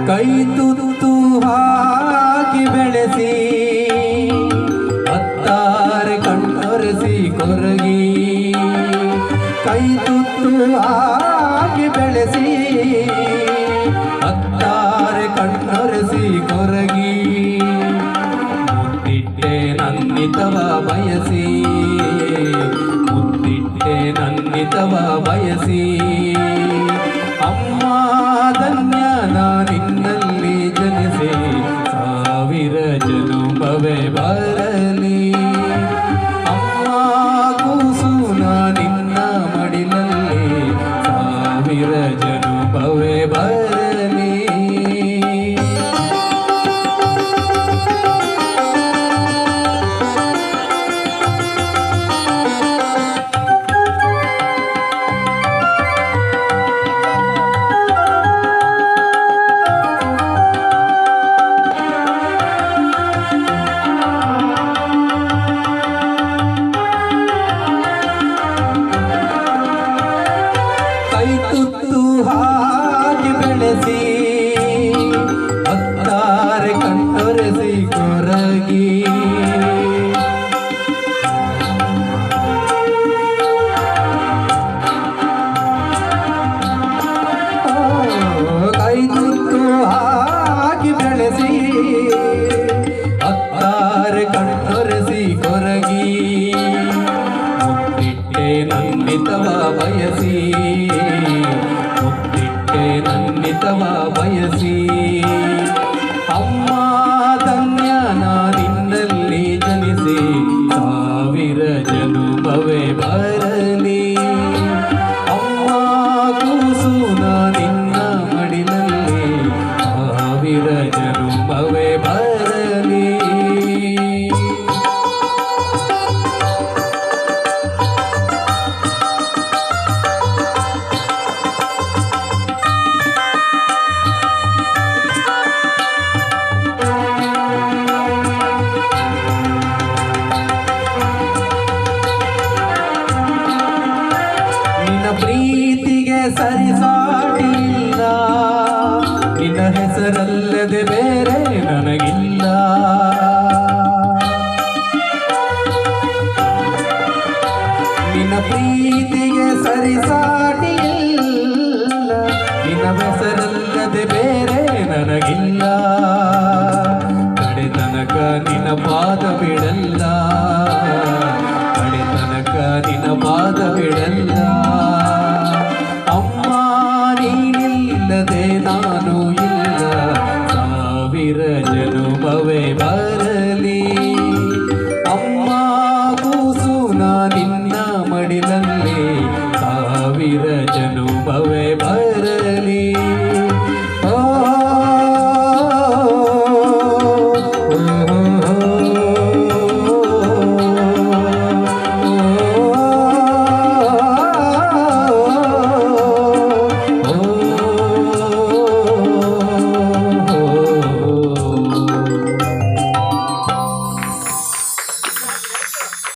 ಕೈ ತುತ್ತು ಹಾಕಿ ಬೆಳೆಸಿ ಹತ್ತಾರೆ ಕಣ್ಣೊರೆಸಿ ಕೊರಗಿ ಕೈ ತುತ್ತು ಹಾಕಿ ಬೆಳೆಸಿ ಹತ್ತಾರೆ ಕಣ್ಣೊರೆಸಿ ಕೊರಗಿ ಮುತ್ತಿಟ್ಟೆ ನನ್ನಿತವ ಬಯಸಿ ಮುತ್ತಿಟ್ಟೆ ನನ್ನಿತವ ಬಯಸಿ ಅಮ್ಮ ಧನ್ಯ ನಿನ್ನಲ್ಲಿ ಜನಿಸಿ ಸಾವಿರ ಜನುಮವೇ ಬರಲಿ ಅಮ್ಮ ಕೂಸು ನಿನ್ನ ಮಡಿಲಲ್ಲಿ ಸಾವಿರ ಜನುಮವೇ ಬರಲಿ ತುತ್ತು ಹಾಕಿ ಬೆಳೆಸಿ ಹತ್ತಾರೆ ಕಣ್ಣೊರೆಸಿ ಕೊರಗಿ ಕೈ ತುತ್ತು ಹಾಕಿ ಬೆಳೆಸಿ ಹತ್ತಾರೆ ಕಣ್ಣೊರೆಸಿ ಕೊರಗಿ ಮುತ್ತಿಟ್ಟೆ ನನ್ನಿತವ ಬಯಸಿ ಮುತ್ತಿಟ್ಟೆ ನನ್ನಿತವ ಬಯಸಿ ಅಮ್ಮ ಧನ್ಯ ನಿನ್ನಲ್ಲಿ ಜನಿಸಿ ಸಾವಿರ ಜನುಮವೇ ಬರಲಿ ಅಮ್ಮ ಕೂಸು ನಿನ್ನ ಮಡಿಲಲ್ಲಿ ಸಾವಿರ ಜನುಮವೇ ಬರಲಿ ಪ್ರೀತಿಗೆ ಸರಿಸಾಟಿಲ್ಲ ನಿನ್ನ ಹೆಸರಲ್ಲದೆ ಬೇರೆ ನನಗಿಲ್ಲ ನಿನ್ನ ಪ್ರೀತಿಗೆ ಸರಿಸಾಟಿಲ್ಲ ನಿನ್ನ ಹೆಸರಲ್ಲದೆ ಬೇರೆ ನನಗಿಲ್ಲ